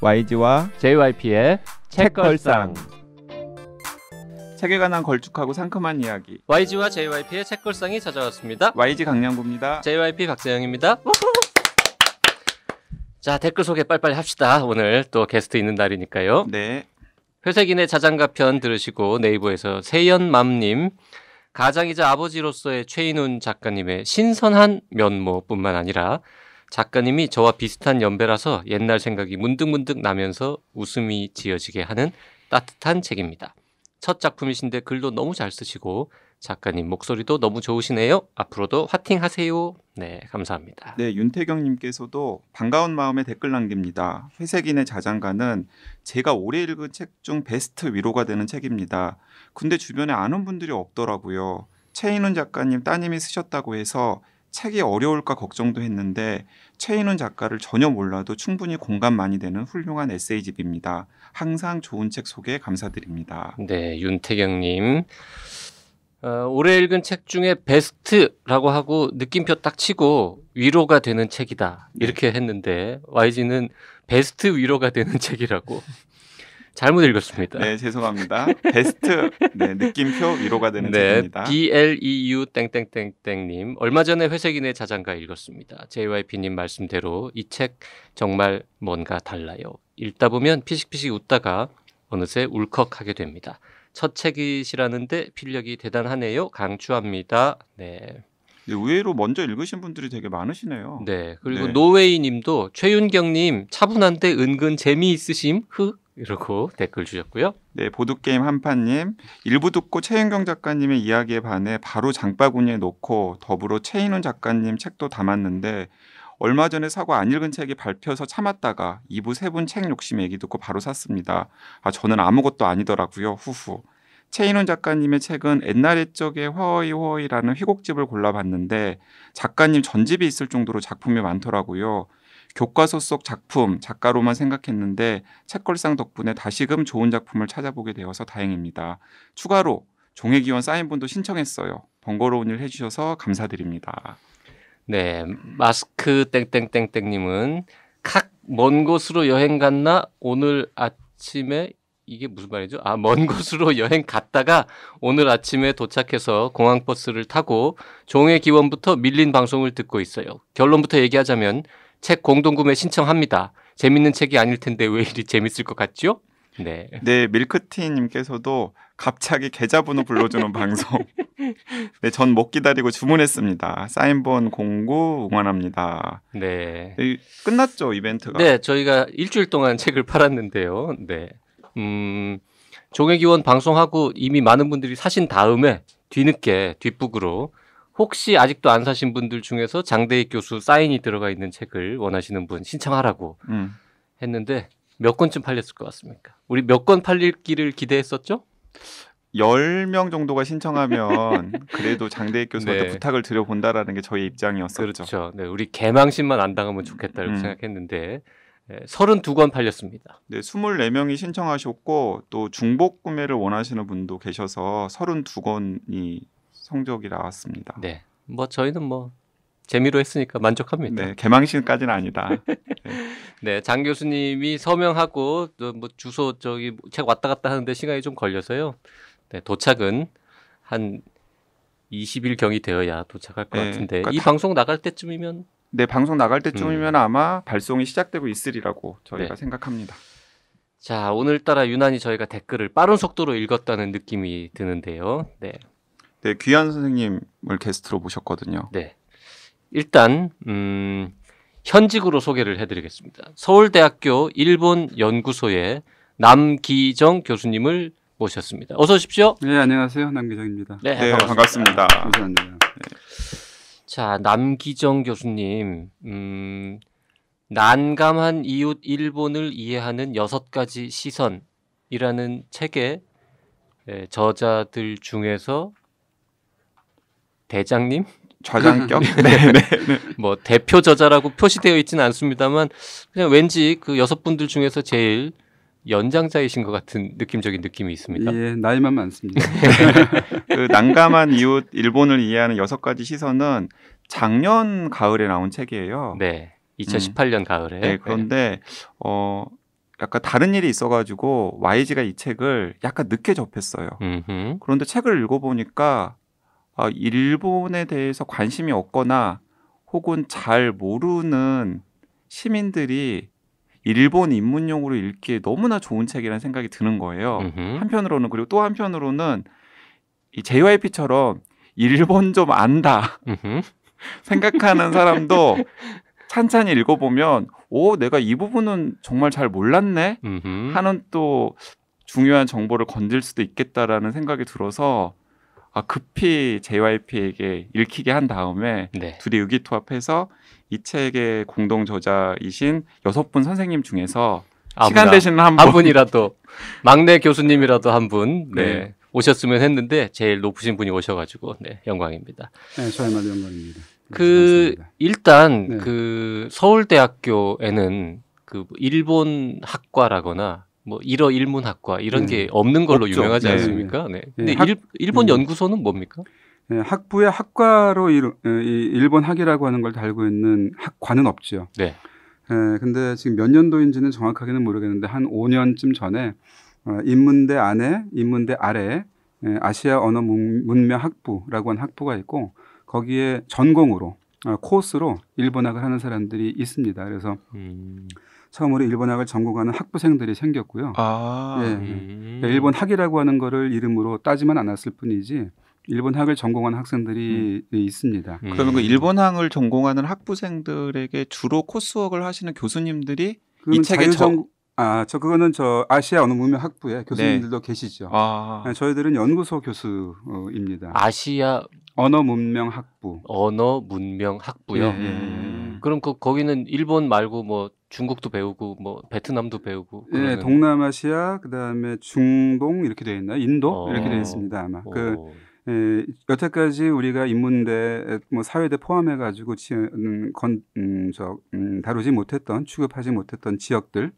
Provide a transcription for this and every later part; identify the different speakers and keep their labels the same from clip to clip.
Speaker 1: YG와
Speaker 2: JYP의 책걸상.
Speaker 1: 책에 관한 걸쭉하고 상큼한 이야기.
Speaker 2: YG와 JYP의 책걸상이 찾아왔습니다.
Speaker 1: YG 강량구입니다.
Speaker 2: JYP 박재영입니다. 자, 댓글 소개 빨리빨리 합시다. 오늘 또 게스트 있는 날이니까요.
Speaker 1: 네.
Speaker 2: 회색인의 자장가 편 들으시고 네이버에서 세연맘님, 가장이자 아버지로서의 최인훈 작가님의 신선한 면모뿐만 아니라 작가님이 저와 비슷한 연배라서 옛날 생각이 문득문득 나면서 웃음이 지어지게 하는 따뜻한 책입니다. 첫 작품이신데 글도 너무 잘 쓰시고 작가님 목소리도 너무 좋으시네요. 앞으로도 화팅하세요. 네, 감사합니다.
Speaker 1: 네, 윤태경님께서도 반가운 마음에 댓글 남깁니다. 회색인의 자장가는 제가 올해 읽은 책 중 베스트 위로가 되는 책입니다. 근데 주변에 아는 분들이 없더라고요. 최인훈 작가님 따님이 쓰셨다고 해서 책이 어려울까 걱정도 했는데 최인훈 작가를 전혀 몰라도 충분히 공감 많이 되는 훌륭한 에세이집입니다. 항상 좋은 책 소개 감사드립니다.
Speaker 2: 네, 윤태경님. 올해 읽은 책 중에 베스트라고 하고 느낌표 딱 치고 위로가 되는 책이다 이렇게 했는데 YG는 베스트 위로가 되는 책이라고 잘못 읽었습니다.
Speaker 1: 네, 죄송합니다. 베스트 느낌표 위로가 되는 책입니다.
Speaker 2: BLEU 땡땡땡땡님, 얼마 전에 회색인의 자장가 읽었습니다. JYP님 말씀대로 이 책 정말 뭔가 달라요. 읽다 보면 피식피식 웃다가 어느새 울컥하게 됩니다. 첫 책이시라는데 필력이 대단하네요. 강추합니다. 네.
Speaker 1: 네, 의외로 먼저 읽으신 분들이 되게 많으시네요.
Speaker 2: 네. 그리고
Speaker 1: 네.
Speaker 2: 노웨이님도 최윤경님 차분한데 은근 재미있으심 이러고 댓글 주셨고요.
Speaker 1: 네, 보드게임 한판님, 일부 듣고 최윤경 작가님의 이야기에 반해 바로 장바구니에 넣고 더불어 최인훈 작가님 책도 담았는데 얼마 전에 사고 안 읽은 책이 발표해서 참았다가 2부 3분 책 욕심 얘기 듣고 바로 샀습니다. 저는 아무것도 아니더라고요. 후후. 최인훈 작가님의 책은 옛날 옛적의 허허이허허이라는 희곡집을 골라봤는데 작가님 전집이 있을 정도로 작품이 많더라고요. 교과서 속 작품, 작가로만 생각했는데 책걸상 덕분에 다시금 좋은 작품을 찾아보게 되어서 다행입니다. 추가로 종회기원 사인본도 신청했어요. 번거로운 일 해주셔서 감사드립니다.
Speaker 2: 네, 마스크 땡땡땡땡님은 먼 곳으로 여행 갔나 오늘 아침에 이게 무슨 말이죠? 먼 곳으로 여행 갔다가 오늘 아침에 도착해서 공항버스를 타고 종회기원부터 밀린 방송을 듣고 있어요. 결론부터 얘기하자면 책 공동구매 신청합니다. 재밌는 책이 아닐 텐데 왜 이리 재밌을 것 같죠? 네.
Speaker 1: 네, 밀크티님께서도 갑자기 계좌번호 불러주는 방송. 네, 전 못 기다리고 주문했습니다. 사인본 공구 응원합니다.
Speaker 2: 네.
Speaker 1: 네, 끝났죠, 이벤트가?
Speaker 2: 네, 저희가 일주일 동안 책을 팔았는데요. 네. 종회기원 방송하고 이미 많은 분들이 사신 다음에 뒤늦게 뒷북으로 혹시 아직도 안 사신 분들 중에서 장대익 교수 사인이 들어가 있는 책을 원하시는 분 신청하라고 했는데 몇 권쯤 팔렸을 것 같습니까? 우리 몇 권 팔릴기를 기대했었죠?
Speaker 1: 10명 정도가 신청하면 그래도 장대익 교수한테
Speaker 2: 네.
Speaker 1: 부탁을 드려본다라는 게 저희 입장이었었죠.
Speaker 2: 그렇죠. 네, 우리 개망신만 안 당하면 좋겠다 이렇게 생각했는데 32권 팔렸습니다.
Speaker 1: 네, 24명이 신청하셨고 또 중복 구매를 원하시는 분도 계셔서 32권이 성적이 나왔습니다.
Speaker 2: 네, 뭐 저희는 뭐 재미로 했으니까 만족합니다.
Speaker 1: 네, 개망신까지는 아니다.
Speaker 2: 네, 장 교수님이 서명하고 또 뭐 주소 저기 책 왔다 갔다 하는데 시간이 좀 걸려서요. 네, 도착은 한 20일 경이 되어야 도착할 것 같은데
Speaker 1: 그러니까
Speaker 2: 이 방송 나갈 때쯤이면
Speaker 1: 네, 방송 나갈 때쯤이면 아마 발송이 시작되고 있으리라고 저희가
Speaker 2: 네.
Speaker 1: 생각합니다.
Speaker 2: 자, 오늘따라 유난히 저희가 댓글을 빠른 속도로 읽었다는 느낌이 드는데요. 네.
Speaker 1: 네, 귀한 선생님을 게스트로 모셨거든요.
Speaker 2: 네. 일단 현직으로 소개를 해드리겠습니다. 서울대학교 일본연구소의 남기정 교수님을 모셨습니다. 어서 오십시오.
Speaker 3: 네, 안녕하세요. 남기정입니다.
Speaker 1: 네, 반갑습니다.
Speaker 3: 감사합니다.
Speaker 1: 네.
Speaker 2: 자, 남기정 교수님, 난감한 이웃 일본을 이해하는 6가지 시선이라는 책의 저자들 중에서 대장님?
Speaker 1: 좌장격? 네.
Speaker 2: 뭐 대표 저자라고 표시되어 있지는 않습니다만 그냥 왠지 그 6분들 중에서 제일 연장자이신 것 같은 느낌적인 느낌이 있습니다.
Speaker 3: 예, 나이만 많습니다.
Speaker 1: 그 난감한 이웃 일본을 이해하는 6가지 시선은 작년 가을에 나온 책이에요.
Speaker 2: 네, 2018년 가을에.
Speaker 1: 네, 그런데 약간 다른 일이 있어가지고 YG가 이 책을 약간 늦게 접했어요.
Speaker 2: 음흠.
Speaker 1: 그런데 책을 읽어보니까 일본에 대해서 관심이 없거나 혹은 잘 모르는 시민들이 일본 입문용으로 읽기에 너무나 좋은 책이라는 생각이 드는 거예요.
Speaker 2: 음흠.
Speaker 1: 한편으로는 그리고 또 한편으로는 이 JYP처럼 일본 좀 안다
Speaker 2: 음흠.
Speaker 1: 생각하는 사람도 찬찬히 읽어보면 내가 이 부분은 정말 잘 몰랐네
Speaker 2: 음흠.
Speaker 1: 하는 또 중요한 정보를 건질 수도 있겠다라는 생각이 들어서 급히 JYP에게 읽히게 한 다음에
Speaker 2: 네.
Speaker 1: 둘이 의기투합해서 이 책의 공동 저자이신 6분 선생님 중에서 시간
Speaker 2: 아무나
Speaker 1: 되시는 한
Speaker 2: 한
Speaker 1: 분
Speaker 2: 분이라도 막내 교수님이라도 한 분
Speaker 1: 네.
Speaker 2: 오셨으면 했는데 제일 높으신 분이 오셔가지고 영광입니다.
Speaker 3: 네, 저야말로 영광입니다.
Speaker 2: 그
Speaker 3: 감사합니다.
Speaker 2: 일단
Speaker 3: 네.
Speaker 2: 그 서울대학교에는 그 일본 학과라거나 뭐 일어일문학과 이런
Speaker 3: 네.
Speaker 2: 게 없는 걸로
Speaker 1: 없죠.
Speaker 2: 유명하지
Speaker 1: 네.
Speaker 2: 않습니까? 네. 근데
Speaker 3: 네,
Speaker 2: 일본 연구소는 뭡니까?
Speaker 3: 네, 학부의 학과로 이 일본 학이라고 하는 걸 달고 있는 학과는 없죠.
Speaker 2: 네.
Speaker 3: 근데 지금 몇 년도인지는 정확하게는 모르겠는데 한 5년쯤 전에 인문대 안에 인문대 아래에 아시아 언어 문명 학부라고 하는 학부가 있고 거기에 전공으로 코스로 일본학을 하는 사람들이 있습니다. 그래서 처음으로 일본학을 전공하는 학부생들이 생겼고요. 예, 그러니까 일본 학이라고 하는 거를 이름으로 따지만 않았을 뿐이지 일본 학을 전공하는 학생들이 있습니다.
Speaker 1: 그러면 그 일본학을 전공하는 학부생들에게 주로 코스웍을 하시는 교수님들이 이
Speaker 3: 그거는
Speaker 1: 책의
Speaker 3: 그거는 아시아 언어 문명 학부에 교수님들도 계시죠. 저희들은 연구소 교수입니다.
Speaker 2: 아시아
Speaker 3: 언어 문명 학부.
Speaker 2: 언어 문명 학부요.
Speaker 3: 예.
Speaker 2: 그럼 거기는 일본 말고 뭐 중국도 배우고 뭐 베트남도 배우고
Speaker 3: 예, 동남아시아 그다음에 중동 이렇게 되어 있나요? 인도 이렇게 되어 있습니다. 아마 여태까지 우리가 인문대, 뭐 사회대 포함해 가지고 다루지 못했던 취급하지 못했던 지역들을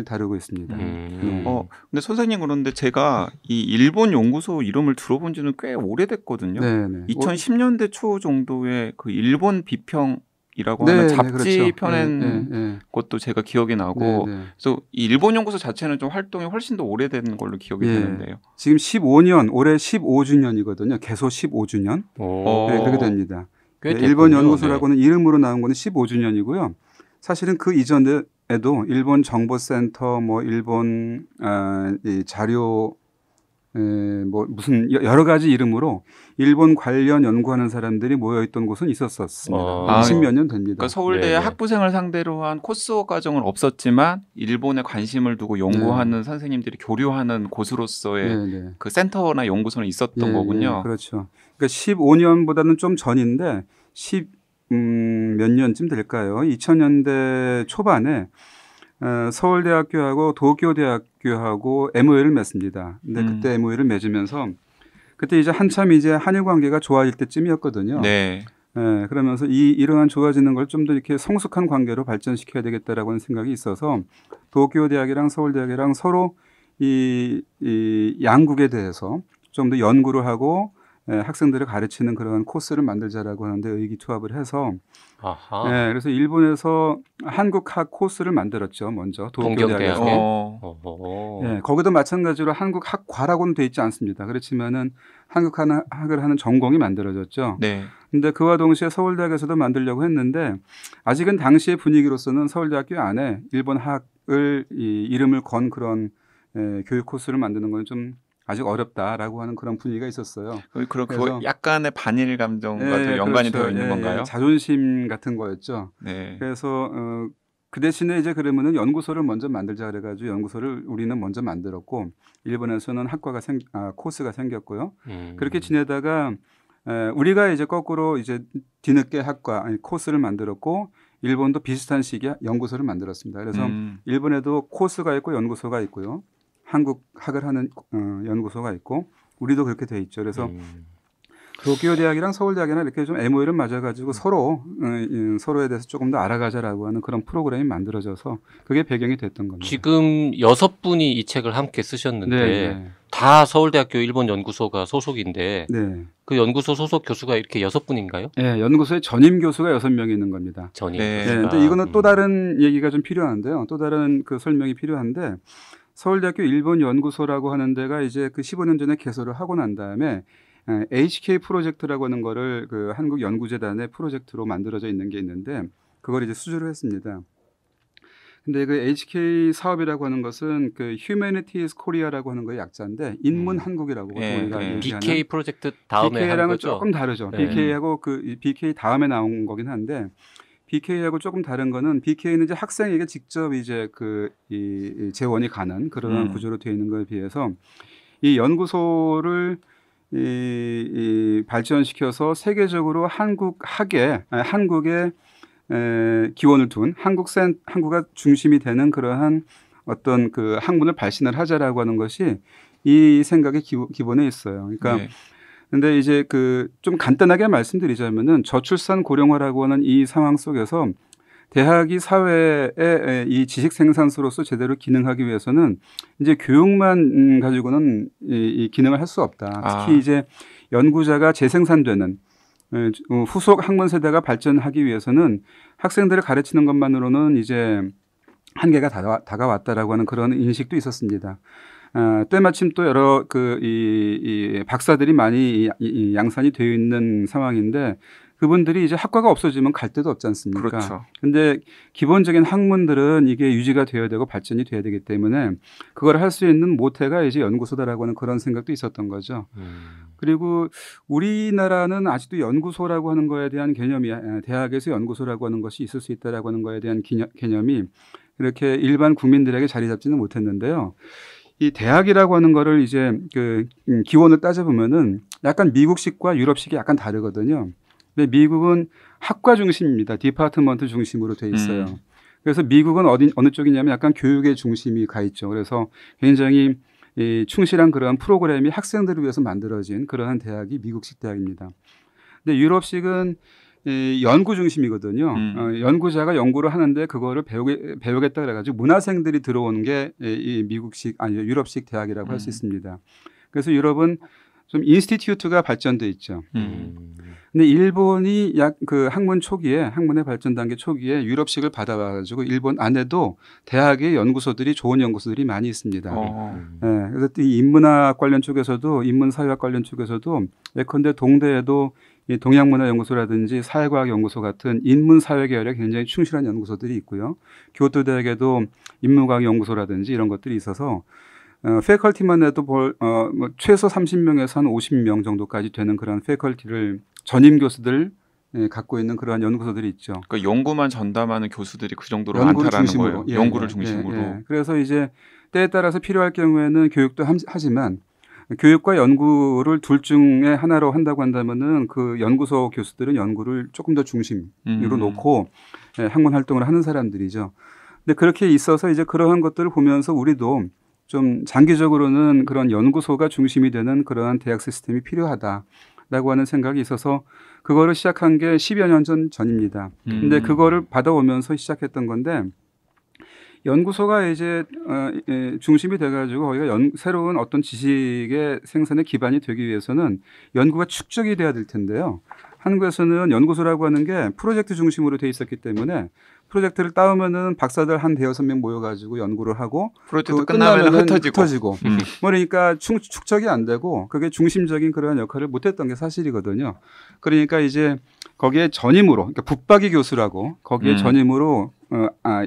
Speaker 3: 다루고 있습니다.
Speaker 1: 근데 선생님 그런데 제가 이 일본 연구소 이름을 들어본 지는 꽤 오래됐거든요.
Speaker 3: 네네.
Speaker 1: 2010년대 초 정도에 그 일본 비평이라고 하는 잡지
Speaker 3: 그렇죠.
Speaker 1: 펴낸 것도 제가 기억이 나고 그래서 이 일본 연구소 자체는 좀 활동이 훨씬 더 오래된 걸로 기억이 되는데요. 지금
Speaker 3: 올해 15주년이거든요. 개소 15주년. 그렇게 됩니다.
Speaker 2: 꽤
Speaker 3: 일본
Speaker 2: 됐군요.
Speaker 3: 연구소라고는 이름으로 나온 거는 15주년이고요. 사실은 그 이전에도 일본 정보센터, 뭐 일본 이 자료, 뭐 무슨 여러 가지 이름으로 일본 관련 연구하는 사람들이 모여있던 곳은 있었습니다. 20몇 년 됩니다.
Speaker 1: 그러니까 서울대 학부생을 상대로 한 코스웍 과정은 없었지만 일본에 관심을 두고 연구하는 선생님들이 교류하는 곳으로서의 그 센터나 연구소는 있었던 거군요.
Speaker 3: 그렇죠. 그러니까 15년보다는 좀 전인데 몇 년쯤 될까요? 2000년대 초반에 서울대학교하고 도쿄대학교하고 MOU를 맺습니다. 근데 그때 MOU를 맺으면서 그때 이제 한참 이제 한일 관계가 좋아질 때쯤이었거든요.
Speaker 1: 네.
Speaker 3: 그러면서 이러한 좋아지는 걸 좀 더 이렇게 성숙한 관계로 발전시켜야 되겠다라고 하는 생각이 있어서 도쿄대학이랑 서울대학이랑 서로 이 양국에 대해서 좀 더 연구를 하고 학생들을 가르치는 그런 코스를 만들자라고 하는데 의기투합을 해서 그래서 일본에서 한국학 코스를 만들었죠. 먼저 도쿄대학에서. 거기도 마찬가지로 한국학과라고는 돼 있지 않습니다. 그렇지만은 한국학을 하는 전공이 만들어졌죠.
Speaker 1: 네.
Speaker 3: 근데 그와 동시에 서울대학에서도 만들려고 했는데 아직은 당시의 분위기로서는 서울대학교 안에 일본학을 이름을 건 그런 교육 코스를 만드는 건 좀 아직 어렵다라고 하는 그런 분위기가 있었어요.
Speaker 1: 그거 약간의 반일 감정과 좀 연관이 되어 있는 건가요?
Speaker 3: 자존심 같은 거였죠.
Speaker 1: 네.
Speaker 3: 그래서 그 대신에 이제 그러면은 연구소를 먼저 만들자 그래가지고 연구소를 우리는 먼저 만들었고 일본에서는 코스가 생겼고요. 그렇게 지내다가 우리가 이제 거꾸로 이제 뒤늦게 코스를 만들었고 일본도 비슷한 시기에 연구소를 만들었습니다. 그래서 일본에도 코스가 있고 연구소가 있고요. 한국학을 하는 연구소가 있고 우리도 그렇게 돼 있죠. 그래서 도쿄 대학이랑 서울대학이랑 이렇게 좀 MOU를 맞아가지고 서로에 대해서 조금 더 알아가자라고 하는 그런 프로그램이 만들어져서 그게 배경이 됐던 겁니다.
Speaker 2: 지금 6분이 이 책을 함께 쓰셨는데
Speaker 3: 네,
Speaker 2: 다 서울대학교 일본 연구소가 소속인데
Speaker 3: 네.
Speaker 2: 그 연구소 소속 교수가 이렇게 6분인가요?
Speaker 3: 네, 연구소에 전임 교수가 6명이 있는 겁니다.
Speaker 2: 전임
Speaker 1: 네.
Speaker 3: 네,
Speaker 2: 교수가.
Speaker 3: 근데 이거는 또 다른 얘기가 좀 필요한데요. 또 다른 그 설명이 필요한데 서울대학교 일본 연구소라고 하는 데가 이제 그 15년 전에 개소를 하고 난 다음에 HK 프로젝트라고 하는 거를 그 한국연구재단의 프로젝트로 만들어져 있는 게 있는데 그걸 이제 수주를 했습니다. 근데 그 HK 사업이라고 하는 것은 그 Humanities Korea라고 하는 거의 약자인데 인문 한국이라고
Speaker 1: 예,
Speaker 3: 우리가
Speaker 1: 예.
Speaker 3: 얘기하는
Speaker 2: BK 프로젝트 다음에 한
Speaker 3: BK랑은
Speaker 2: 거죠?
Speaker 3: 조금 다르죠.
Speaker 2: 네.
Speaker 3: BK하고 그 BK 다음에 나온 거긴 한데 BK하고 조금 다른 거는 BK는 이제 학생에게 직접 이제 이 재원이 가는 그런 구조로 되어 있는 것에 비해서 이 연구소를 이 발전시켜서 세계적으로 한국의 기원을 둔 한국가 중심이 되는 그러한 어떤 그 학문을 발신을 하자라고 하는 것이 이 생각의 기본에 있어요. 그러니까
Speaker 1: 네.
Speaker 3: 근데 이제 그 좀 간단하게 말씀드리자면은 저출산 고령화라고 하는 이 상황 속에서 대학이 사회의 이 지식 생산소로서 제대로 기능하기 위해서는 이제 교육만 가지고는 이 기능을 할 수 없다. 특히 이제 연구자가 재생산되는 후속 학문 세대가 발전하기 위해서는 학생들을 가르치는 것만으로는 이제 한계가 다가왔다라고 하는 그런 인식도 있었습니다. 때마침 또 여러 이 박사들이 많이 양산이 되어 있는 상황인데 그분들이 이제 학과가 없어지면 갈 데도 없지 않습니까?
Speaker 1: 그렇죠.
Speaker 3: 근데 기본적인 학문들은 이게 유지가 되어야 되고 발전이 돼야 되기 때문에 그걸 할 수 있는 모태가 이제 연구소다라고 하는 그런 생각도 있었던 거죠. 그리고 우리나라는 아직도 연구소라고 하는 거에 대한 개념이 대학에서 연구소라고 하는 것이 있을 수 있다라고 하는 거에 대한 개념이 이렇게 일반 국민들에게 자리 잡지는 못했는데요. 이 대학이라고 하는 거를 이제 그 기원을 따져보면은 약간 미국식과 유럽식이 약간 다르거든요. 근데 미국은 학과 중심입니다. 디파트먼트 중심으로 돼 있어요. 그래서 미국은 어느 쪽이냐면 약간 교육의 중심이 가 있죠. 그래서 굉장히 충실한 그러한 프로그램이 학생들을 위해서 만들어진 그러한 대학이 미국식 대학입니다. 근데 유럽식은 연구 중심이거든요. 연구자가 연구를 하는데 그거를 배우겠다 그래가지고 문화생들이 들어오는 게 이 미국식 유럽식 대학이라고 할 수 있습니다. 그래서 유럽은 좀 인스티튜트가 발전돼 있죠. 근데 일본이 그 학문의 발전 단계 초기에 유럽식을 받아와가지고 일본 안에도 대학의 연구소들이 좋은 연구소들이 많이 있습니다. 네, 그래서 이 인문학 관련 쪽에서도 인문사회학 관련 쪽에서도 예컨대 동대에도 이 동양문화연구소라든지 사회과학연구소 같은 인문사회 계열에 굉장히 충실한 연구소들이 있고요. 교토대학에도 인문과학연구소라든지 이런 것들이 있어서 패컬티만 해도 최소 30명에서 한 50명 정도까지 되는 그런 패컬티를 전임 교수들 갖고 있는 그러한 연구소들이 있죠.
Speaker 1: 그러니까 연구만 전담하는 교수들이 그 정도로
Speaker 3: 연구를
Speaker 1: 많다라는
Speaker 3: 중심으로.
Speaker 1: 거예요. 연구를 중심으로.
Speaker 3: 그래서 이제 때에 따라서 필요할 경우에는 교육도 하지만 교육과 연구를 둘 중에 하나로 한다고 한다면은 그 연구소 교수들은 연구를 조금 더 중심으로 놓고 학문 활동을 하는 사람들이죠. 근데 그렇게 있어서 이제 그러한 것들을 보면서 우리도 좀 장기적으로는 그런 연구소가 중심이 되는 그러한 대학 시스템이 필요하다라고 하는 생각이 있어서 그거를 시작한 게 10여 년 전입니다. 근데 그거를 받아오면서 시작했던 건데 연구소가 이제 중심이 돼가지고 거기가 새로운 어떤 지식의 생산의 기반이 되기 위해서는 연구가 축적이 돼야 될 텐데요. 한국에서는 연구소라고 하는 게 프로젝트 중심으로 돼 있었기 때문에 프로젝트를 따오면은 박사들 한 대여섯 명 모여가지고 연구를 하고
Speaker 1: 프로젝트 끝나면
Speaker 3: 흩어지고 그러니까 축적이 안 되고 그게 중심적인 그런 역할을 못했던 게 사실이거든요. 그러니까 이제 거기에 전임으로 그러니까 붙박이 교수라고 거기에 전임으로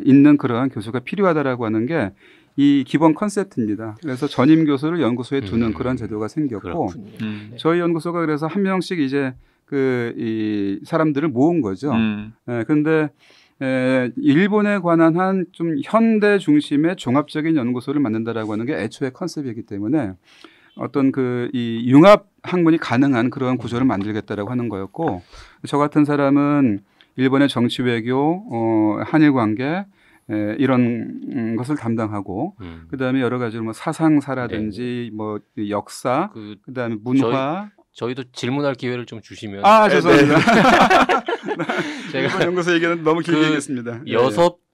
Speaker 3: 있는 그러한 교수가 필요하다라고 하는 게 이 기본 컨셉트입니다. 그래서 전임 교수를 연구소에 두는 그런 제도가 생겼고 저희 연구소가 그래서 한 명씩 이제 이 사람들을 모은 거죠. 그런데 일본에 관한 한 좀 현대 중심의 종합적인 연구소를 만든다라고 하는 게 애초에 컨셉이기 때문에 어떤 이 융합 학문이 가능한 그런 구조를 만들겠다라고 하는 거였고 저 같은 사람은 일본의 정치 외교, 한일 관계 이런 것을 담당하고 그다음에 여러 가지 사상사라든지 뭐 역사, 그다음에 문화
Speaker 2: 저희도 질문할 기회를 좀 주시면
Speaker 3: 죄송합니다.
Speaker 2: 제가
Speaker 3: 일본 연구소 얘기는 너무 길게
Speaker 2: 그
Speaker 3: 얘기했습니다.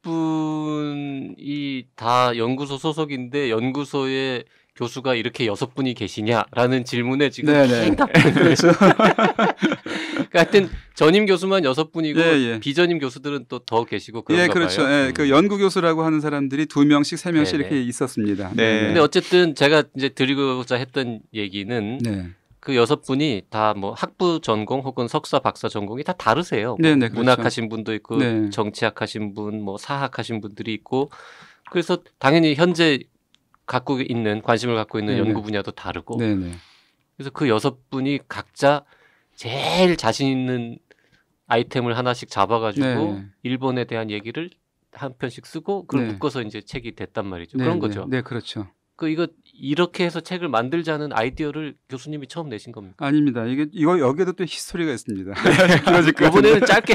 Speaker 2: 6분이 다 연구소 소속인데 연구소에 교수가 이렇게 6분이 계시냐라는 질문에 지금
Speaker 3: 네네.
Speaker 2: 그렇죠. 그러니까 하여튼 전임 교수만 6분이고
Speaker 3: 예.
Speaker 2: 비전임 교수들은 또 더 계시고 그런가
Speaker 3: 예, 그렇죠.
Speaker 2: 봐요.
Speaker 3: 예, 그 연구 교수라고 하는 사람들이 2명씩, 3명씩
Speaker 2: 네네.
Speaker 3: 이렇게 있었습니다.
Speaker 1: 네.
Speaker 2: 근데 어쨌든 제가 이제 드리고자 했던 얘기는
Speaker 3: 네.
Speaker 2: 그 6분이 다 뭐 학부 전공 혹은 석사 박사 전공이 다 다르세요. 뭐
Speaker 3: 네네, 그렇죠.
Speaker 2: 문학하신 분도 있고
Speaker 3: 네.
Speaker 2: 정치학하신 분, 뭐 사학하신 분들이 있고 그래서 당연히 현재 갖고 있는 관심을 갖고 있는
Speaker 3: 네네.
Speaker 2: 연구 분야도 다르고
Speaker 3: 네네.
Speaker 2: 그래서 그 6분이 각자 제일 자신 있는 아이템을 하나씩 잡아가지고
Speaker 3: 네.
Speaker 2: 일본에 대한 얘기를 한 편씩 쓰고 그걸
Speaker 3: 네.
Speaker 2: 묶어서 이제 책이 됐단 말이죠.
Speaker 3: 네,
Speaker 2: 그런
Speaker 3: 네.
Speaker 2: 거죠.
Speaker 3: 네, 그렇죠.
Speaker 2: 이거 이렇게 해서 책을 만들자는 아이디어를 교수님이 처음 내신 겁니까?
Speaker 3: 아닙니다. 이거 여기에도 또 히스토리가 있습니다.
Speaker 2: 이번에는 짧게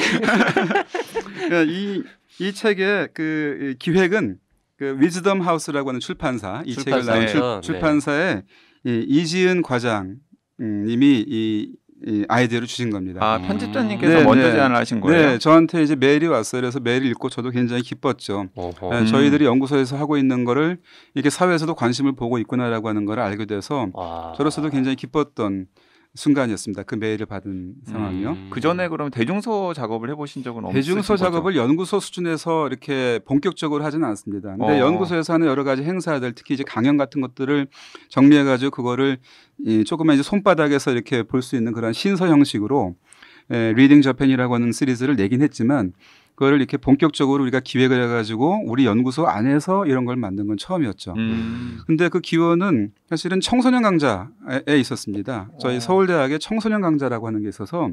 Speaker 3: 이 책의 그 기획은 그 위즈덤 하우스라고 하는 출판사, 이 책을 나온
Speaker 2: 출판사예요.
Speaker 3: 출판사의 이지은 과장님이 이 아이디어를 주신 겁니다.
Speaker 1: 편집자님께서
Speaker 3: 네,
Speaker 1: 먼저
Speaker 3: 네.
Speaker 1: 제안을 하신 거예요?
Speaker 3: 네, 저한테 이제 메일이 왔어요. 그래서 메일을 읽고 저도 굉장히 기뻤죠.
Speaker 2: 어허.
Speaker 3: 네, 저희들이 연구소에서 하고 있는 거를 이렇게 사회에서도 관심을 보고 있구나라고 하는 걸 알게 돼서 저로서도 굉장히 기뻤던 순간이었습니다. 그 메일을 받은 상황이요.
Speaker 1: 그 전에 그럼 대중소 작업을 해보신 적은 없으신
Speaker 3: 대중소
Speaker 1: 거죠?
Speaker 3: 작업을 연구소 수준에서 이렇게 본격적으로 하지는 않습니다. 근데 연구소에서 하는 여러 가지 행사들, 특히 이제 강연 같은 것들을 정리해가지고 그거를 조금만 이제 손바닥에서 이렇게 볼 수 있는 그런 신서 형식으로 리딩 저펜이라고 하는 시리즈를 내긴 했지만 그거를 이렇게 본격적으로 우리가 기획을 해가지고 우리 연구소 안에서 이런 걸 만든 건 처음이었죠. 근데 그 기원은 사실은 청소년 강좌에 있었습니다. 저희 서울대학에 청소년 강좌라고 하는 게 있어서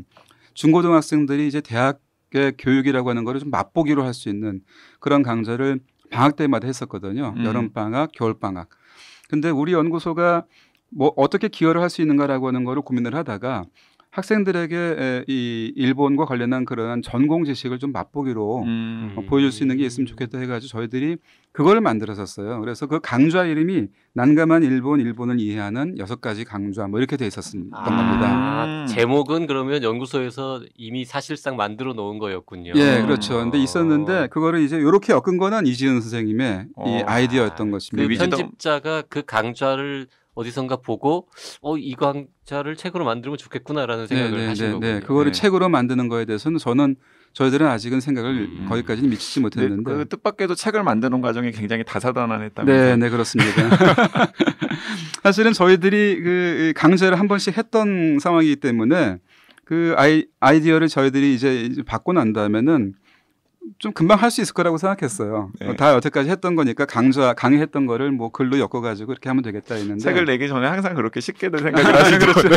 Speaker 3: 중고등학생들이 이제 대학의 교육이라고 하는 거를 좀 맛보기로 할 수 있는 그런 강좌를 방학 때마다 했었거든요. 여름 방학, 겨울 방학. 근데 우리 연구소가 뭐 어떻게 기여를 할 수 있는가라고 하는 거를 고민을 하다가 학생들에게 이 일본과 관련한 그러한 전공 지식을 좀 맛보기로 보여줄 수 있는 게 있으면 좋겠다 해가지고 저희들이 그걸 만들었었어요. 그래서 그 강좌 이름이 난감한 일본을 이해하는 6가지 강좌 뭐 이렇게 돼 있었던 겁니다.
Speaker 2: 제목은 그러면 연구소에서 이미 사실상 만들어 놓은 거였군요.
Speaker 3: 예, 그렇죠. 근데 있었는데 그거를 이제 이렇게 엮은 거는 이지은 선생님의 이 아이디어였던 것입니다.
Speaker 2: 그 편집자가 그 강좌를 어디선가 보고 이 강좌를 책으로 만들면 좋겠구나라는 생각을 하신 거군요.
Speaker 3: 네, 그거를 책으로 만드는 거에 대해서는 저희들은 아직은 생각을 거기까지는 미치지 못했는데
Speaker 1: 그 뜻밖에도 책을 만드는 과정이 굉장히 다사다난했다면서요?
Speaker 3: 네, 그렇습니다. 사실은 저희들이 그 강좌를 한 번씩 했던 상황이기 때문에 그 아이디어를 저희들이 이제 받고 난 다음에는 좀 금방 할 수 있을 거라고 생각했어요.
Speaker 1: 네.
Speaker 3: 다 여태까지 했던 거니까 강의했던 거를 뭐 글로 엮어가지고 이렇게 하면 되겠다 했는데
Speaker 1: 책을 내기 전에 항상 그렇게 쉽게들 생각을 하시죠.
Speaker 3: 그렇죠.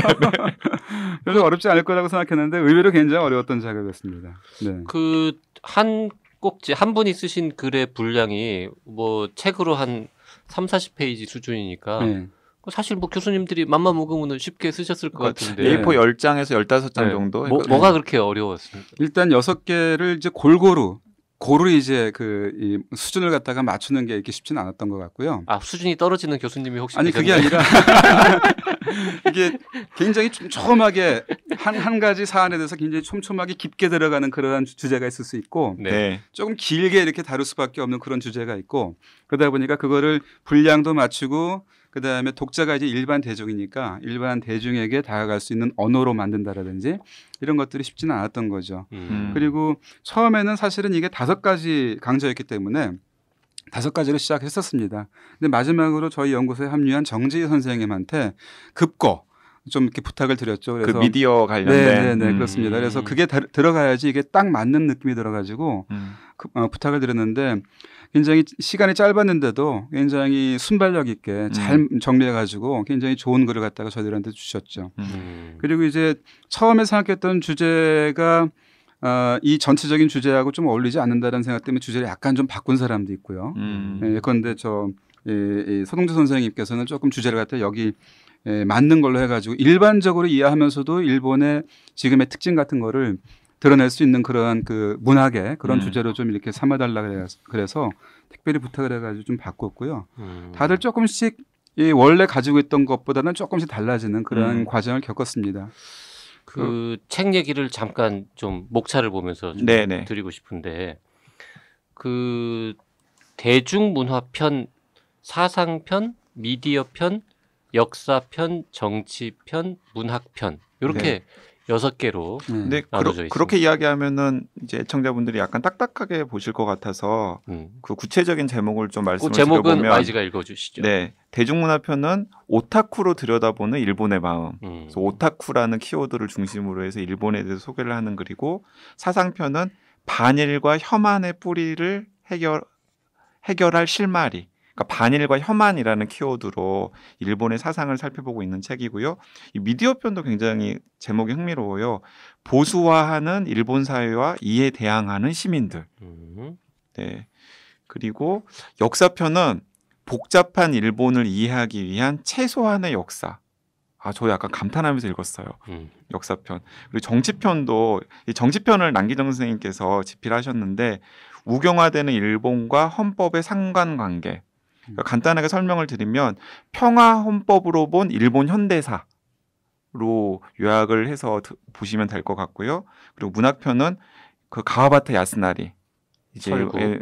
Speaker 3: 별로 어렵지 않을 거라고 생각했는데 의외로 굉장히 어려웠던 작업이었습니다. 네.
Speaker 2: 그 한 꼭지 한 분이 쓰신 글의 분량이 뭐 책으로 한 30-40페이지 수준이니까
Speaker 3: 네.
Speaker 2: 사실 뭐 교수님들이 맘만 먹으면 쉽게 쓰셨을 것 같은데
Speaker 1: A4 10장에서 15장 정도.
Speaker 2: 뭐가 그렇게 어려웠습니까?
Speaker 3: 일단 6개를 이제 고루 이제 이 수준을 갖다가 맞추는 게 이렇게 쉽지는 않았던 것 같고요.
Speaker 2: 수준이 떨어지는 교수님이 혹시
Speaker 3: 아니 그게
Speaker 2: 계셨나요?
Speaker 3: 아니라 이게 굉장히 촘촘하게 한 가지 사안에 대해서 굉장히 촘촘하게 깊게 들어가는 그러한 주제가 있을 수 있고
Speaker 2: 네.
Speaker 3: 조금 길게 이렇게 다룰 수밖에 없는 그런 주제가 있고 그러다 보니까 그거를 분량도 맞추고 그다음에 독자가 이제 일반 대중이니까 일반 대중에게 다가갈 수 있는 언어로 만든다라든지 이런 것들이 쉽지는 않았던 거죠. 그리고 처음에는 사실은 이게 5가지 강좌였기 때문에 5가지로 시작했었습니다. 근데 마지막으로 저희 연구소에 합류한 정지희 선생님한테 급거 좀 이렇게 부탁을 드렸죠. 그래서
Speaker 1: 그 미디어 관련된.
Speaker 3: 네, 그렇습니다. 그래서 그게 들어가야지 이게 딱 맞는 느낌이 들어가지고 부탁을 드렸는데 굉장히 시간이 짧았는데도 굉장히 순발력 있게 잘 정리해가지고 굉장히 좋은 글을 갖다가 저희들한테 주셨죠. 그리고 이제 처음에 생각했던 주제가 이 전체적인 주제하고 좀 어울리지 않는다는 생각 때문에 주제를 약간 좀 바꾼 사람도 있고요. 그런데 서동주 선생님께서는 조금 주제를 갖다 여기 맞는 걸로 해가지고 일반적으로 이해하면서도 일본의 지금의 특징 같은 거를 드러낼 수 있는 그런 그 문학의 그런 주제로 좀 이렇게 삼아달라 그래서 특별히 부탁을 해가지고 좀 바꿨고요. 다들 조금씩 이 원래 가지고 있던 것보다는 조금씩 달라지는 그런
Speaker 1: 음.
Speaker 3: 과정을 겪었습니다.
Speaker 2: 그 책 얘기를 잠깐 좀 목차를 보면서 좀
Speaker 1: 네네.
Speaker 2: 드리고 싶은데 그 대중문화편, 사상편, 미디어편, 역사편, 정치편, 문학편 이렇게 6개로
Speaker 1: 근데
Speaker 2: 나눠져
Speaker 1: 그렇게 이야기하면은 이제 애청자분들이 약간 딱딱하게 보실 것 같아서 그 구체적인 제목을 좀
Speaker 2: 그
Speaker 1: 말씀을
Speaker 2: 제목은
Speaker 1: 드려보면
Speaker 2: YG가 읽어주시죠.
Speaker 1: 네, 대중문화편은 오타쿠로 들여다보는 일본의 마음. 그래서 오타쿠라는 키워드를 중심으로 해서 일본에 대해서 소개를 하는 글이고 사상편은 반일과 혐한의 뿌리를 해결할 실마리. 그러니까 반일과 혐한이라는 키워드로 일본의 사상을 살펴보고 있는 책이고요. 이 미디어 편도 굉장히 제목이 흥미로워요. 보수화하는 일본 사회와 이에 대항하는 시민들. 네. 그리고 역사편은 복잡한 일본을 이해하기 위한 최소한의 역사. 저 약간 감탄하면서 읽었어요. 역사편. 그리고 정치편도 이 정치편을 남기정 선생님께서 집필하셨는데 우경화되는 일본과 헌법의 상관관계. 그러니까 간단하게 설명을 드리면 평화 헌법으로 본 일본 현대사로 요약을 해서 보시면 될 것 같고요. 그리고 문학편은 그 가와바타 야스나리 이제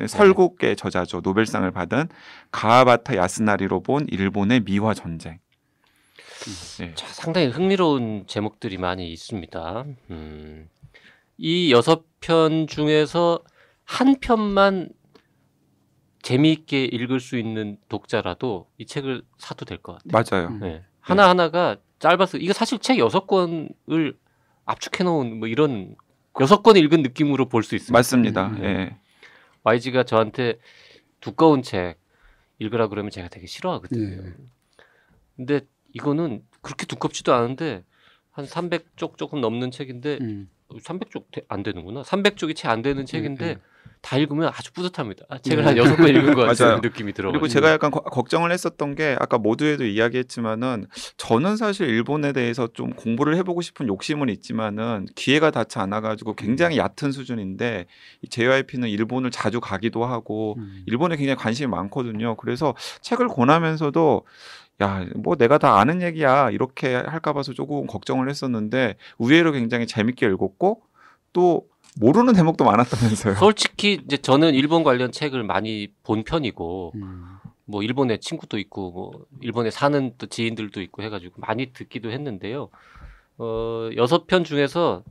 Speaker 1: 설국의 저자죠. 노벨상을 받은 가와바타 야스나리로 본 일본의 미화 전쟁. 네.
Speaker 2: 자, 상당히 흥미로운 제목들이 많이 있습니다. 이 6편 중에서 한 편만 재미있게 읽을 수 있는 독자라도 이 책을 사도 될 것 같아요.
Speaker 1: 맞아요.
Speaker 2: 네. 하나하나가 짧아서 이거 사실 책 6권을 압축해 놓은 뭐 이런 6권 읽은 느낌으로 볼 수 있습니다.
Speaker 1: 맞습니다. 예.
Speaker 2: YG가 저한테 두꺼운 책 읽으라 그러면 제가 되게 싫어하거든요.
Speaker 3: 예.
Speaker 2: 근데 이거는 그렇게 두껍지도 않은데 한 300쪽 조금 넘는 책인데 300쪽 안 되는구나. 300쪽이 채 안 되는 책인데 다 읽으면 아주 뿌듯합니다. 책을 한 6권 읽은 것 같은
Speaker 1: 맞아요.
Speaker 2: 느낌이 들어요.
Speaker 1: 그리고 제가 약간 걱정을 했었던 게 아까 모두에도 이야기했지만은 저는 사실 일본에 대해서 좀 공부를 해보고 싶은 욕심은 있지만은 기회가 닿지 않아가지고 굉장히 얕은 수준인데 이 JYP는 일본을 자주 가기도 하고 일본에 굉장히 관심이 많거든요. 그래서 책을 권하면서도 야, 뭐 내가 다 아는 얘기야 이렇게 할까 봐서 조금 걱정을 했었는데 의외로 굉장히 재밌게 읽었고 또 모르는 대목도 많았다면서요.
Speaker 2: 솔직히 이제 저는 일본 관련 책을 많이 본 편이고 뭐 일본에 친구도 있고 뭐 일본에 사는 또 지인들도 있고 해가지고 많이 듣기도 했는데요. 6편 중에서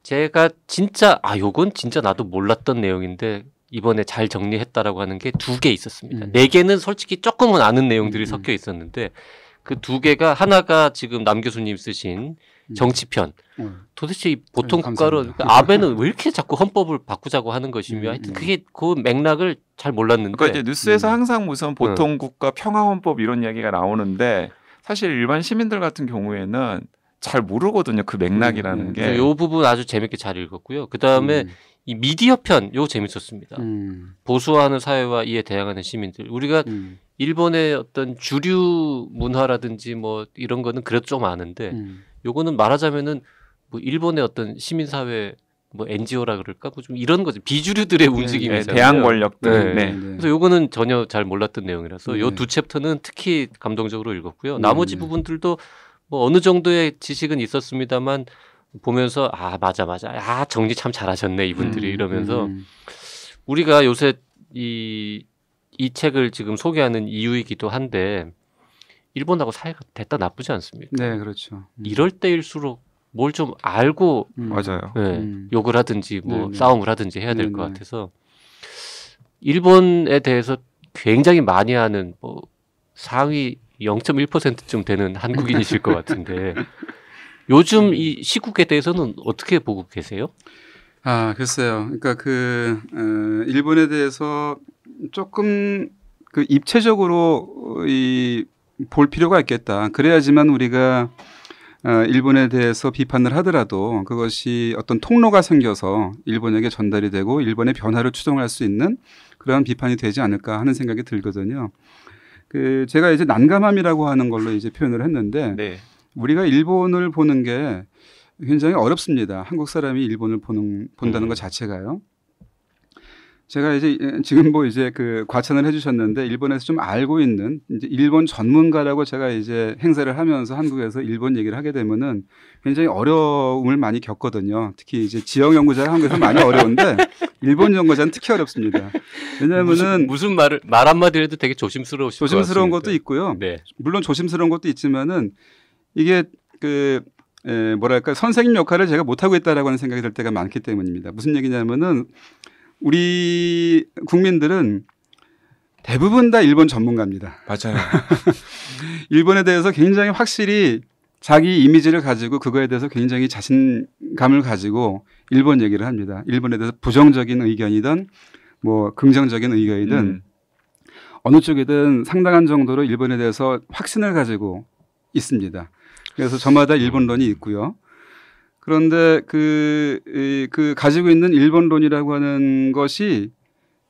Speaker 2: 제가 진짜 요건 진짜 나도 몰랐던 내용인데 이번에 잘 정리했다라고 하는 게 2개 있었습니다. 4개는 솔직히 조금은 아는 내용들이 섞여 있었는데 그 2개가 하나가 지금 남 교수님 쓰신 정치편. 도대체 이 보통 국가로 그러니까 아베는 왜 이렇게 자꾸 헌법을 바꾸자고 하는 것이며 하여튼 그게 그 맥락을 잘 몰랐는데
Speaker 1: 그러니까 이제 뉴스에서 항상 무슨 보통 국가 평화 헌법 이런 이야기가 나오는데 사실 일반 시민들 같은 경우에는 잘 모르거든요. 그 맥락이라는 게.
Speaker 2: 이 부분 아주 재밌게 잘 읽었고요. 그 다음에 이 미디어 편, 요 재밌었습니다. 보수화하는 사회와 이에 대항하는 시민들. 우리가 일본의 어떤 주류 문화라든지 뭐 이런 거는 그래도 좀 아는데 요거는 말하자면은 뭐 일본의 어떤 시민사회 뭐 NGO라 그럴까? 뭐 좀 이런 거죠. 비주류들의 움직임이잖아요.
Speaker 1: 대항 권력들. 네.
Speaker 2: 그래서 요거는 전혀 잘 몰랐던 내용이라서 요 2챕터는 특히 감동적으로 읽었고요. 나머지 부분들도 뭐 어느 정도의 지식은 있었습니다만 보면서 맞아. 정리 참 잘하셨네 이분들이 이러면서 우리가 요새 이 책을 지금 소개하는 이유이기도 한데 일본하고 사이가 됐다 나쁘지 않습니까?
Speaker 3: 네, 그렇죠.
Speaker 2: 이럴 때일수록 뭘 좀 알고
Speaker 1: 맞아요.
Speaker 2: 욕을 하든지 뭐 싸움을 하든지 해야 될 것 같아서 일본에 대해서 굉장히 많이 하는 뭐 상위 0.1%쯤 되는 한국인이실 것 같은데 요즘 이 시국에 대해서는 어떻게 보고 계세요?
Speaker 3: 글쎄요. 그러니까 일본에 대해서 조금 그 입체적으로 볼 필요가 있겠다. 그래야지만 우리가 일본에 대해서 비판을 하더라도 그것이 어떤 통로가 생겨서 일본에게 전달이 되고 일본의 변화를 추정할 수 있는 그런 비판이 되지 않을까 하는 생각이 들거든요. 제가 이제 난감함이라고 하는 걸로 이제 표현을 했는데 우리가 일본을 보는 게 굉장히 어렵습니다. 한국 사람이 일본을 본다는 것 자체가요. 제가 이제 지금 뭐 이제 그 과찬을 해주셨는데 일본에서 좀 알고 있는 이제 일본 전문가라고 제가 이제 행사를 하면서 한국에서 일본 얘기를 하게 되면은 굉장히 어려움을 많이 겪거든요. 특히 이제 지역 연구자가 한국에서 많이 어려운데 일본 연구자는 특히 어렵습니다. 왜냐하면은
Speaker 2: 무슨 말 한마디를 해도 되게 조심스러우실 것
Speaker 3: 조심스러운
Speaker 2: 같습니다.
Speaker 3: 것도 있고요.
Speaker 2: 네.
Speaker 3: 물론 조심스러운 것도 있지만은 이게 뭐랄까 선생님 역할을 제가 못하고 있다라고 하는 생각이 들 때가 많기 때문입니다. 무슨 얘기냐면은 우리 국민들은 대부분 다 일본 전문가입니다.
Speaker 1: 맞아요.
Speaker 3: 일본에 대해서 굉장히 확실히 자기 이미지를 가지고 그거에 대해서 굉장히 자신감을 가지고 일본 얘기를 합니다. 일본에 대해서 부정적인 의견이든 뭐 긍정적인 의견이든 어느 쪽이든 상당한 정도로 일본에 대해서 확신을 가지고 있습니다. 그래서 저마다 일본론이 있고요. 그런데 그 가지고 있는 일본론이라고 하는 것이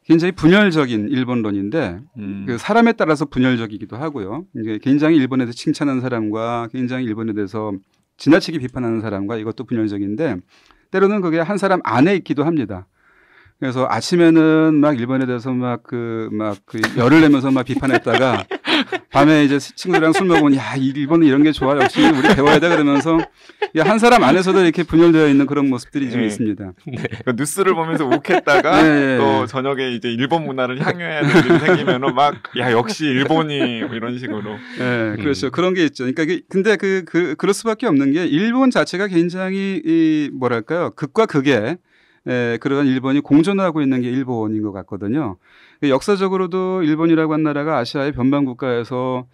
Speaker 3: 굉장히 분열적인 일본론인데 그 사람에 따라서 분열적이기도 하고요. 이게 굉장히 일본에 대해서 칭찬하는 사람과 굉장히 일본에 대해서 지나치게 비판하는 사람과 이것도 분열적인데 때로는 그게 한 사람 안에 있기도 합니다. 그래서 아침에는 막 일본에 대해서 막 열을 내면서 막 비판했다가 밤에 이제 친구들이랑 술 먹으면 야, 일본은 이런 게 좋아. 역시 우리 배워야 돼. 그러면서 한 사람 안에서도 이렇게 분열되어 있는 그런 모습들이 좀 있습니다.
Speaker 1: 그러니까 뉴스를 보면서 욱했다가
Speaker 3: 네.
Speaker 1: 또 저녁에 이제 일본 문화를 향유해야 되는 일이 생기면은 막 야, 역시 일본이 뭐 이런 식으로.
Speaker 3: 네, 그렇죠. 그런 게 있죠. 그러니까 근데 그럴 수밖에 없는 게 일본 자체가 굉장히 뭐랄까요. 극과 극의 그런 일본이 공존하고 있는 게 일본인 것 같거든요. 역사적으로도 일본이라고 한 나라가 아시아의 변방 국가에서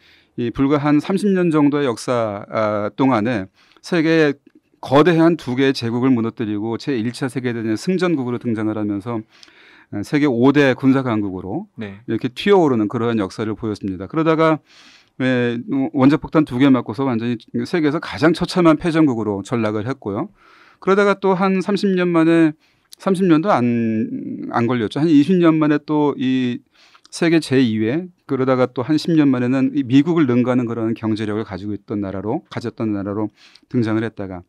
Speaker 3: 불과 한 30년 정도의 역사 동안에 세계의 거대한 두 개의 제국을 무너뜨리고 제1차 세계대전의 승전국으로 등장을 하면서 세계 5대 군사 강국으로
Speaker 1: 네.
Speaker 3: 이렇게 튀어오르는 그러한 역사를 보였습니다. 그러다가 원자폭탄 2개 맞고서 완전히 세계에서 가장 처참한 패전국으로 전락을 했고요. 그러다가 또 한 30년 만에 30년도 안 걸렸죠. 한 20년 만에 또 이 세계 제2회 그러다가 또 한 10년 만에는 이 미국을 능가하는 그런 경제력을 가졌던 나라로 등장을 했다가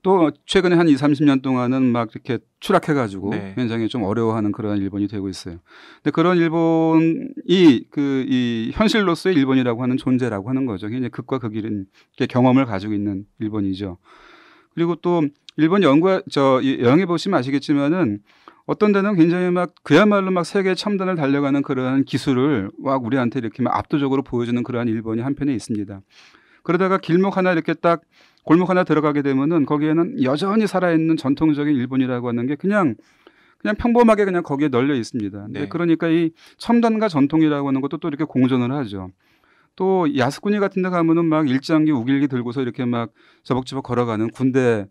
Speaker 3: 또 최근에 한 30년 동안은 막 이렇게 추락해가지고
Speaker 1: 네.
Speaker 3: 굉장히 좀 어려워하는 그런 일본이 되고 있어요. 근데 그런 일본이 이 현실로서의 일본이라고 하는 존재라고 하는 거죠. 굉장히 극과 극이른 경험을 가지고 있는 일본이죠. 그리고 또 일본 여행해 보시면 아시겠지만은 어떤 데는 굉장히 막 그야말로 막 세계 첨단을 달려가는 그러한 기술을 막 우리한테 이렇게 막 압도적으로 보여주는 그러한 일본이 한편에 있습니다. 그러다가 골목 하나 들어가게 되면은 거기에는 여전히 살아있는 전통적인 일본이라고 하는 게 그냥 평범하게 그냥 거기에 널려 있습니다.
Speaker 1: 네.
Speaker 3: 그러니까 이 첨단과 전통이라고 하는 것도 또 이렇게 공존을 하죠. 또 야스쿠니 같은 데 가면은 막 일장기 우길기 들고서 이렇게 막 저벅저벅 걸어가는 군대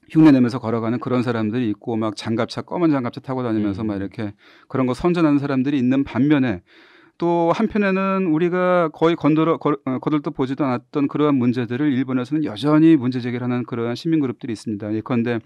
Speaker 3: 흉내 내면서 걸어가는 그런 사람들이 있고 막 검은 장갑차 타고 다니면서 막 이렇게 그런 거 선전하는 사람들이 있는 반면에 또 한편에는 우리가 거의 거들떠 보지도 않았던 그러한 문제들을 일본에서는 여전히 문제 제기를 하는 그러한 시민 그룹들이 있습니다. 예컨대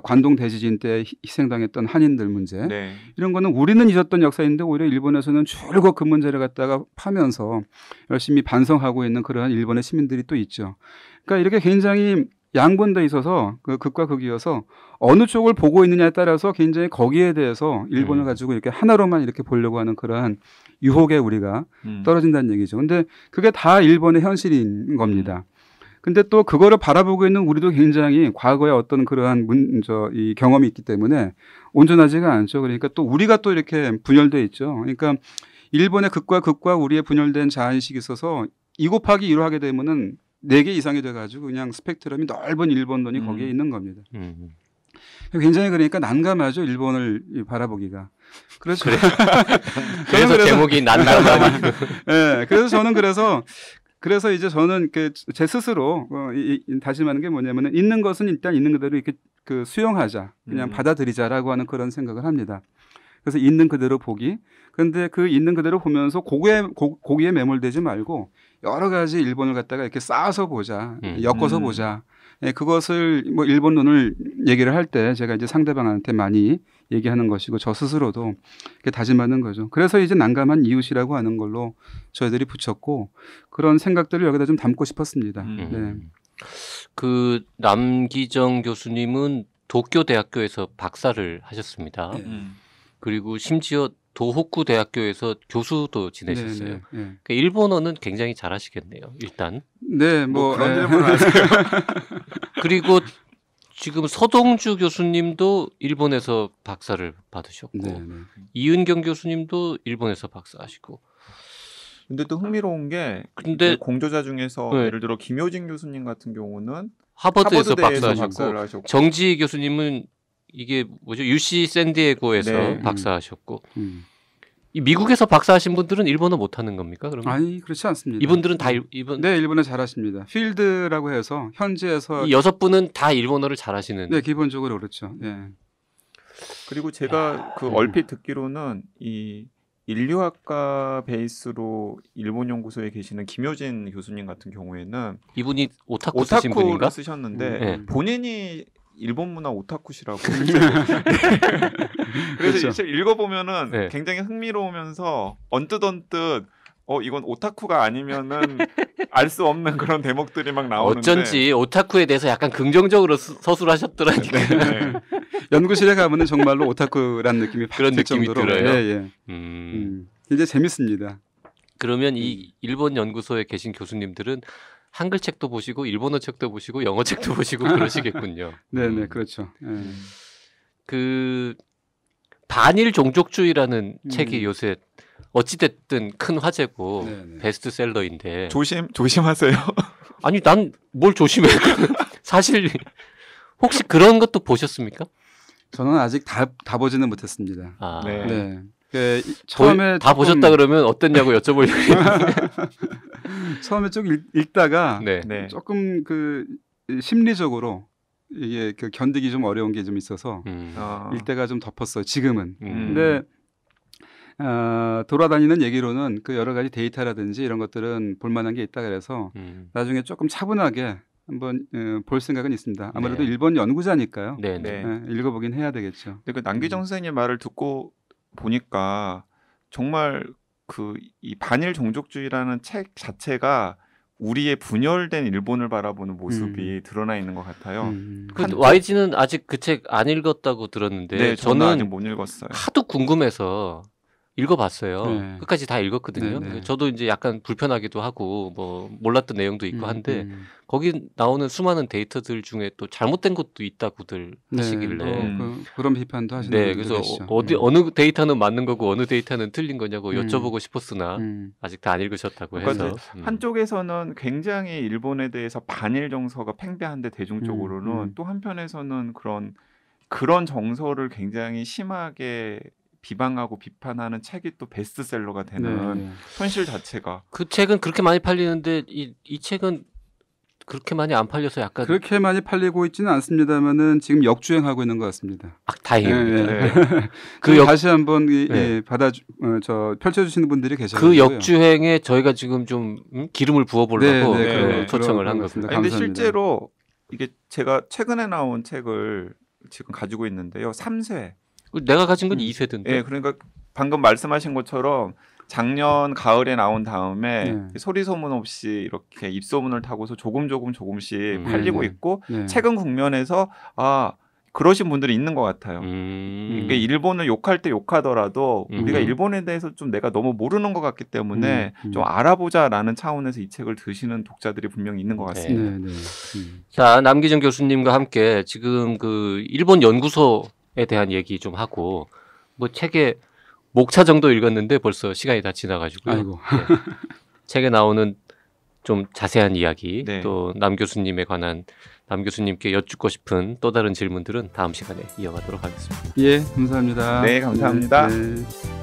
Speaker 3: 관동 대지진 때 희생당했던 한인들 문제
Speaker 1: 네.
Speaker 3: 이런 거는 우리는 잊었던 역사인데 오히려 일본에서는 줄곧 그 문제를 갖다가 파면서 열심히 반성하고 있는 그러한 일본의 시민들이 또 있죠. 그러니까 이렇게 굉장히 양분돼 있어서 그 극과 극이어서 어느 쪽을 보고 있느냐에 따라서 굉장히 거기에 대해서 일본을 가지고 이렇게 하나로만 이렇게 보려고 하는 그러한 유혹에 우리가 떨어진다는 얘기죠. 근데 그게 다 일본의 현실인 겁니다. 근데 또 그거를 바라보고 있는 우리도 굉장히 과거에 어떤 그러한 이 경험이 있기 때문에 온전하지가 않죠. 그러니까 또 우리가 또 이렇게 분열돼 있죠. 그러니까 일본의 극과 극과 우리의 분열된 자아인식이 있어서 2 곱하기 2로 하게 되면은 4개 이상이 돼가지고 그냥 스펙트럼이 넓은 일본론이 거기에 있는 겁니다. 굉장히 그러니까 난감하죠. 일본을 바라보기가. 그렇죠.
Speaker 2: 그래서 제목이 난감하니.
Speaker 3: 네, 그래서 저는 그래서 이제 저는 제 스스로 다짐하는 게 뭐냐면은 있는 것은 일단 있는 그대로 이렇게 수용하자, 그냥 받아들이자라고 하는 그런 생각을 합니다. 그래서 있는 그대로 보기. 그런데 그 있는 그대로 보면서 고기에 매몰되지 말고 여러 가지 일본을 갖다가 이렇게 쌓아서 보자, 엮어서 보자. 예, 그것을 뭐 일본론을 얘기를 할 때 제가 이제 상대방한테 많이 얘기하는 것이고 저 스스로도 이렇게 다짐하는 거죠. 그래서 이제 난감한 이웃이라고 하는 걸로 저희들이 붙였고 그런 생각들을 여기다 좀 담고 싶었습니다. 네.
Speaker 2: 그 남기정 교수님은 도쿄 대학교에서 박사를 하셨습니다.
Speaker 3: 네.
Speaker 2: 그리고 심지어 도호쿠 대학교에서 교수도 지내셨어요.
Speaker 3: 네, 네, 네.
Speaker 2: 그러니까 일본어는 굉장히 잘하시겠네요. 일단.
Speaker 3: 네,
Speaker 1: 뭐 그런
Speaker 3: 예.
Speaker 1: 질문을 하세요.
Speaker 2: 그리고 지금 서동주 교수님도 일본에서 박사를 받으셨고
Speaker 3: 네, 네.
Speaker 2: 이은경 교수님도 일본에서 박사하시고.
Speaker 1: 근데 또 흥미로운 게
Speaker 2: 근데
Speaker 1: 그 공조자 중에서
Speaker 2: 네.
Speaker 1: 예를 들어 김효진 교수님 같은 경우는
Speaker 2: 하버드에서
Speaker 1: 하버드대에서
Speaker 2: 박사하셨고
Speaker 1: 박사를 하셨고
Speaker 2: 정지희 교수님은 이게 뭐죠? UC 샌디에고에서
Speaker 1: 네.
Speaker 2: 박사하셨고
Speaker 3: 음.
Speaker 2: 이 미국에서 박사하신 분들은 일본어 못하는 겁니까? 그러면
Speaker 3: 아니 그렇지 않습니다.
Speaker 2: 이분들은 다 이분
Speaker 3: 네, 일본어 잘하십니다. 필드라고 해서 현지에서
Speaker 2: 이 6분은 다 일본어를 잘하시는.
Speaker 3: 네, 기본적으로 그렇죠. 네.
Speaker 1: 그리고 제가 그 얼핏 듣기로는 이 인류학과 베이스로 일본 연구소에 계시는 김효진 교수님 같은 경우에는
Speaker 2: 이분이 오타쿠 쓰신 분인가?
Speaker 1: 오타쿠를 쓰셨는데
Speaker 2: 네.
Speaker 1: 본인이 일본 문화 오타쿠시라고. 그래서
Speaker 3: 그렇죠.
Speaker 1: 실제 읽어보면은
Speaker 2: 네.
Speaker 1: 굉장히 흥미로우면서 언뜻 이건 오타쿠가 아니면은 알 수 없는 그런 대목들이 막 나오는데
Speaker 2: 어쩐지 오타쿠에 대해서 약간 긍정적으로 서술하셨더라니까.
Speaker 1: 네.
Speaker 3: 연구실에 가면은 정말로 오타쿠라는 느낌이 확
Speaker 2: 그런
Speaker 3: 들
Speaker 2: 느낌이
Speaker 3: 정도로.
Speaker 2: 들어요?
Speaker 3: 예, 예. 굉장히 재밌습니다.
Speaker 2: 그러면 이 일본 연구소에 계신 교수님들은 한글 책도 보시고 일본어 책도 보시고 영어 책도 보시고 그러시겠군요.
Speaker 3: 네, 네, 그렇죠. 예.
Speaker 2: 그 반일 종족주의라는 책이
Speaker 3: 음.
Speaker 2: 요새 어찌됐든 큰 화제고
Speaker 3: 네, 네.
Speaker 2: 베스트셀러인데
Speaker 1: 조심하세요.
Speaker 2: 아니 난 뭘 조심해. 사실 혹시 그런 것도 보셨습니까?
Speaker 3: 저는 아직 다 보지는 못했습니다.
Speaker 2: 아,
Speaker 1: 네.
Speaker 3: 네. 처음에
Speaker 2: 다
Speaker 3: 조금-
Speaker 2: 보셨다 그러면 어땠냐고 여쭤보려고 했는데.
Speaker 3: 처음에 쭉 읽다가
Speaker 2: 네.
Speaker 1: 네.
Speaker 3: 조금 그 심리적으로 이게 그 견디기 좀 어려운 게 좀 있어서
Speaker 1: 아,
Speaker 3: 읽다가 좀 덮었어요. 지금은.
Speaker 2: 음.
Speaker 3: 근데 돌아다니는 얘기로는 그 여러 가지 데이터라든지 이런 것들은 볼만한 게 있다 그래서 나중에 조금 차분하게 한번 볼 생각은 있습니다. 아무래도
Speaker 2: 네.
Speaker 3: 일본 연구자니까요.
Speaker 2: 네,
Speaker 1: 네.
Speaker 2: 네.
Speaker 3: 읽어보긴 해야 되겠죠.
Speaker 1: 근데 그 남기정 선생님 말을 듣고 보니까 정말 그 이 반일 종족주의라는 책 자체가 우리의 분열된 일본을 바라보는 모습이 드러나 있는 것 같아요.
Speaker 2: 그 YG는 아직 그 책 안 읽었다고 들었는데
Speaker 1: 네, 저는 아직
Speaker 2: 저는
Speaker 1: 못 읽었어요.
Speaker 2: 하도 궁금해서 읽어봤어요.
Speaker 3: 네.
Speaker 2: 끝까지 다 읽었거든요.
Speaker 3: 네, 네.
Speaker 2: 저도 이제 약간 불편하기도 하고 뭐 몰랐던 내용도 있고 한데 거기 나오는 수많은 데이터들 중에 또 잘못된 것도 있다고들 하시길래
Speaker 3: 그런 비판도 하시는
Speaker 2: 네,
Speaker 3: 분들도
Speaker 2: 그래서
Speaker 3: 계시죠.
Speaker 2: 어느 데이터는 맞는 거고 어느 데이터는 틀린 거냐고 여쭤보고 싶었으나
Speaker 3: 음.
Speaker 2: 아직 다 안 읽으셨다고
Speaker 1: 그러니까
Speaker 2: 해서
Speaker 1: 한쪽에서는 굉장히 일본에 대해서 반일 정서가 팽배한데 대중적으로는 또 한편에서는 그런 정서를 굉장히 심하게 비방하고 비판하는 책이 또 베스트셀러가 되는
Speaker 3: 네.
Speaker 1: 현실 자체가
Speaker 2: 그 책은 그렇게 많이 팔리는데 이 책은 그렇게 많이 안 팔려서 약간
Speaker 3: 그렇게 많이 팔리고 있지는 않습니다만은 지금 역주행하고 있는 것 같습니다.
Speaker 2: 다행입니다.
Speaker 3: 네,
Speaker 1: 네.
Speaker 3: 그 다시 한번
Speaker 2: 네.
Speaker 3: 펼쳐주시는 분들이 계셔요.
Speaker 2: 그 역주행에 저희가 지금 좀 기름을 부어보려고
Speaker 3: 네,
Speaker 1: 네,
Speaker 2: 초청을 한
Speaker 3: 그런 것
Speaker 2: 겁니다.
Speaker 1: 아니, 근데
Speaker 3: 감사합니다.
Speaker 1: 실제로 이게 제가 최근에 나온 책을 지금 가지고 있는데요. 3쇄.
Speaker 2: 내가 가진 건 2세든데.
Speaker 1: 예, 그러니까 방금 말씀하신 것처럼 작년 가을에 나온 다음에
Speaker 3: 네.
Speaker 1: 소리 소문 없이 이렇게 입소문을 타고서 조금씩 팔리고
Speaker 3: 네.
Speaker 1: 있고
Speaker 3: 네.
Speaker 1: 최근 국면에서 그러신 분들이 있는 것 같아요. 그러니까 일본을 욕할 때 욕하더라도 우리가 일본에 대해서 좀 내가 너무 모르는 것 같기 때문에 좀 알아보자라는 차원에서 이 책을 드시는 독자들이 분명히 있는 것 같습니다.
Speaker 3: 네, 네.
Speaker 2: 자, 남기정 교수님과 함께 지금 그 일본 연구소에 대한 얘기 좀 하고 뭐 책의 목차 정도 읽었는데 벌써 시간이 다 지나가지고요.
Speaker 3: 아이고.
Speaker 2: 네. 책에 나오는 좀 자세한 이야기
Speaker 1: 네.
Speaker 2: 또 남 교수님에 관한 남 교수님께 여쭙고 싶은 또 다른 질문들은 다음 시간에 이어가도록 하겠습니다.
Speaker 3: 예, 감사합니다.
Speaker 1: 네, 감사합니다.
Speaker 3: 네.